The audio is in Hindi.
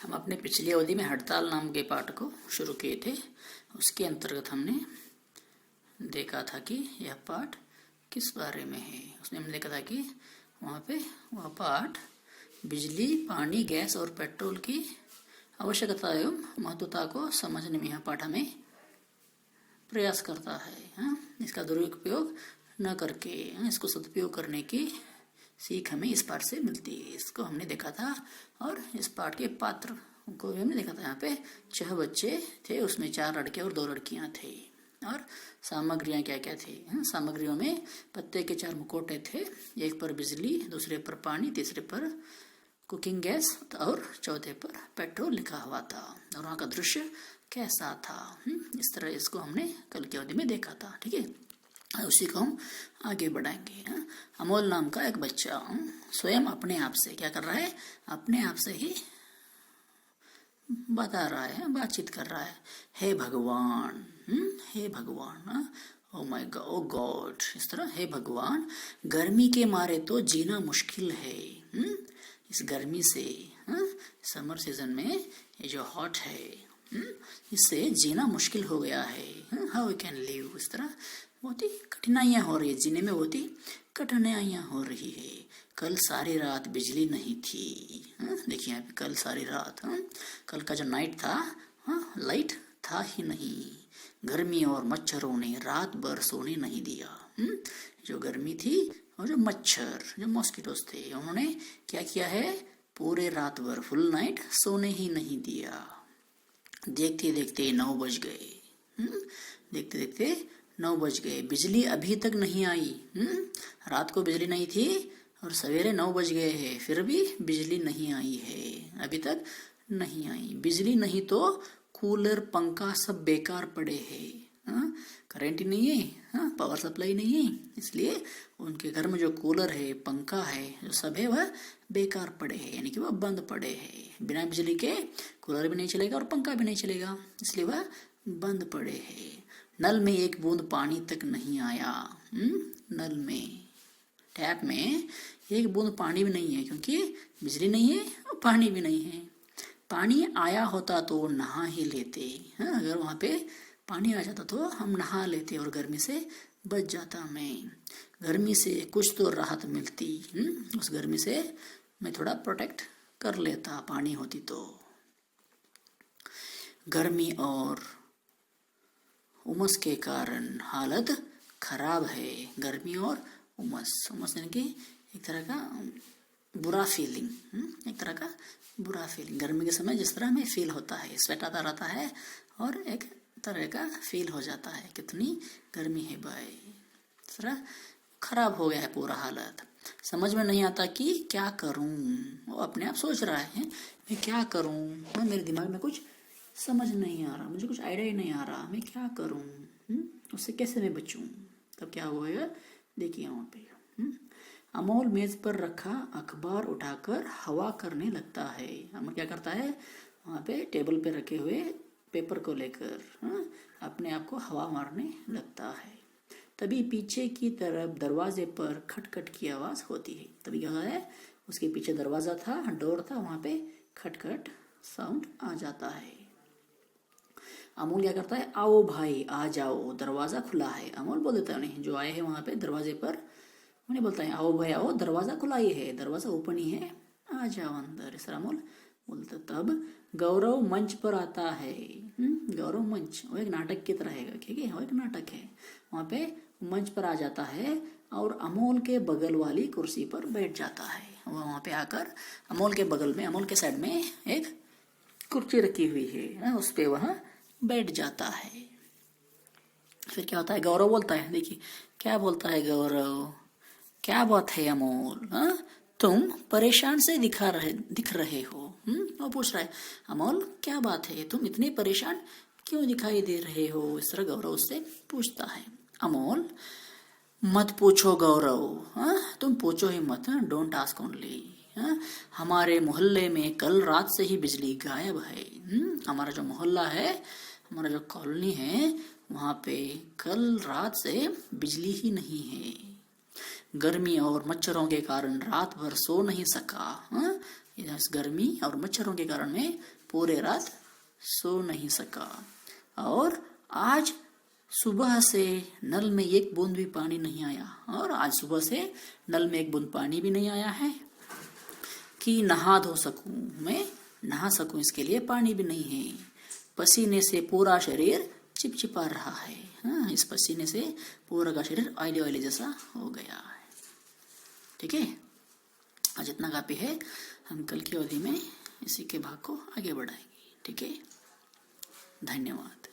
हम अपने पिछली अवधि में हड़ताल नाम के पाठ को शुरू किए थे। उसके अंतर्गत हमने देखा था कि यह पाठ किस बारे में है। उसमें हमने देखा था कि वहाँ पे वह पाठ बिजली, पानी, गैस और पेट्रोल की आवश्यकता एवं महत्वता को समझने में यह पाठ हमें प्रयास करता है। इसका दुरुपयोग न करके इसको सदुपयोग करने की सीख हमें इस पाठ से मिलती है। इसको हमने देखा था और इस पाठ के पात्र को भी हमने देखा था। यहाँ पे 6 बच्चे थे, उसमें 4 लड़के और 2 लड़कियां थे। और सामग्रियां क्या क्या थी? सामग्रियों में पत्ते के 4 मुखौटे थे, एक पर बिजली, दूसरे पर पानी, तीसरे पर कुकिंग गैस और चौथे पर पेट्रोल लिखा हुआ था। और वहाँ का दृश्य कैसा था, इस तरह इसको हमने कल की अवधि में देखा था। ठीक है, उसी को हम आगे बढ़ाएंगे। अमोल नाम का एक बच्चा स्वयं अपने आप से क्या कर रहा है? अपने आप से ही बता रहा है, बातचीत कर रहा है। हे भगवान, हे भगवान, oh my God, oh God, इस तरह हे भगवान, गर्मी के मारे तो जीना मुश्किल है। इस गर्मी से, समर सीजन में ये जो हॉट है, इससे जीना मुश्किल हो गया है। हाउ वी कैन लिव, इस तरह बहुत ही कठिनाइयाँ हो रही है, जीने में बहुत ही कठिनाइयाँ हो रही है। कल सारी रात बिजली नहीं थी। देखिए यहाँ पे कल सारी रात, कल का जो नाइट था, लाइट था ही नहीं। गर्मी और मच्छरों ने रात भर सोने नहीं दिया। जो गर्मी थी और जो मच्छर, जो मॉस्किटोस थे, उन्होंने क्या किया है? पूरे रात भर, फुल नाइट, सोने ही नहीं दिया। देखते देखते 9 बज गए। देखते देखते 9 बज गए, बिजली अभी तक नहीं आई। रात को बिजली नहीं थी और सवेरे 9 बज गए हैं, फिर भी बिजली नहीं आई है, अभी तक नहीं आई। बिजली नहीं तो कूलर, पंखा सब बेकार पड़े हैं। करंट ही नहीं है, पावर सप्लाई नहीं है, इसलिए उनके घर में जो कूलर है, पंखा है, जो सब है वह बेकार पड़े हैं, यानी कि वह बंद पड़े हैं। बिना बिजली के कूलर भी नहीं चलेगा और पंखा भी नहीं चलेगा, इसलिए वह बंद पड़े हैं। नल में एक बूंद पानी तक नहीं आया। नल में, टैप में एक बूंद पानी भी नहीं है, क्योंकि बिजली नहीं है और पानी भी नहीं है। पानी आया होता तो नहा ही लेते। अगर वहाँ पे पानी आ जाता तो हम नहा लेते और गर्मी से बच जाता मैं। गर्मी से कुछ तो राहत मिलती, उस गर्मी से मैं थोड़ा प्रोटेक्ट कर लेता, पानी होती तो। गर्मी और उमस के कारण हालत खराब है। गर्मी और उमस, यानी कि एक तरह का बुरा फीलिंग, एक तरह का बुरा फीलिंग। गर्मी के समय जिस तरह हमें फील होता है, स्वेट आता रहता है और एक तरह का फील हो जाता है, कितनी गर्मी है भाई। इस तरह खराब हो गया है पूरा हालत। समझ में नहीं आता कि क्या करूं। वो अपने आप सोच रहा है, मैं क्या करूं, मेरे दिमाग में कुछ समझ नहीं आ रहा, मुझे कुछ आइडिया ही नहीं आ रहा, मैं क्या करूं, उससे कैसे मैं बचूं। तब क्या हुआ, देखिए वहाँ पे अमोल मेज पर रखा अखबार उठाकर हवा करने लगता है। अमोल क्या करता है? वहाँ पे टेबल पे रखे हुए पेपर को लेकर अपने आप को हवा मारने लगता है। तभी पीछे की तरफ दरवाजे पर खटखट की आवाज़ होती है। तभी क्या है? उसके पीछे दरवाज़ा था, डोर था, वहाँ पे खटखट साउंड आ जाता है। अमोल क्या करता है? आओ भाई आ जाओ, दरवाज़ा खुला है। अमोल बोल देता है उन्हें, जो आए हैं वहाँ पे दरवाजे पर, उन्हें बोलता है आओ भाई आओ, दरवाज़ा खुला ही है, दरवाज़ा ओपन ही है, आ जाओ अंदर। इस अमोल बोलता। तब गौरव मंच पर आता है। गौरव मंच, वो एक नाटक की तरह है, ठीक है, वो एक नाटक है। वहाँ पे मंच पर आ जाता है और अमोल के बगल वाली कुर्सी पर बैठ जाता है। वहाँ पे आकर अमोल के बगल में, अमोल के साइड में एक कुर्सी रखी हुई है, उस पर वह बैठ जाता है। फिर क्या होता है? गौरव बोलता है, देखिए क्या बोलता है गौरव, क्या बात है अमोल, तुम परेशान से दिख रहे हो। वो पूछ रहा है, अमोल क्या बात है, तुम इतने परेशान क्यों दिखाई दे रहे हो? इस तरह गौरव उससे पूछता है। अमोल, मत पूछो गौरव, तुम पूछो ही मत, डोंट आस्क ओनली। हमारे मोहल्ले में कल रात से ही बिजली गायब है। हमारा जो मोहल्ला है, हमारा जो कॉलोनी है, वहाँ पे कल रात से बिजली ही नहीं है। गर्मी और मच्छरों के कारण रात भर सो नहीं सका। इस गर्मी और मच्छरों के कारण मैं पूरे रात सो नहीं सका। और आज सुबह से नल में एक बूंद भी पानी नहीं आया, और आज सुबह से नल में एक बूंद पानी भी नहीं आया है कि नहा धो सकूं, मैं नहा सकूं, इसके लिए पानी भी नहीं है। पसीने से पूरा शरीर चिपचिपा रहा है। हाँ, इस पसीने से पूरा का शरीर ऑयली ऑयली जैसा हो गया है। ठीक है, आज इतना काफी है। हम कल की अवधि में इसी के भाग को आगे बढ़ाएंगे। ठीक है, धन्यवाद।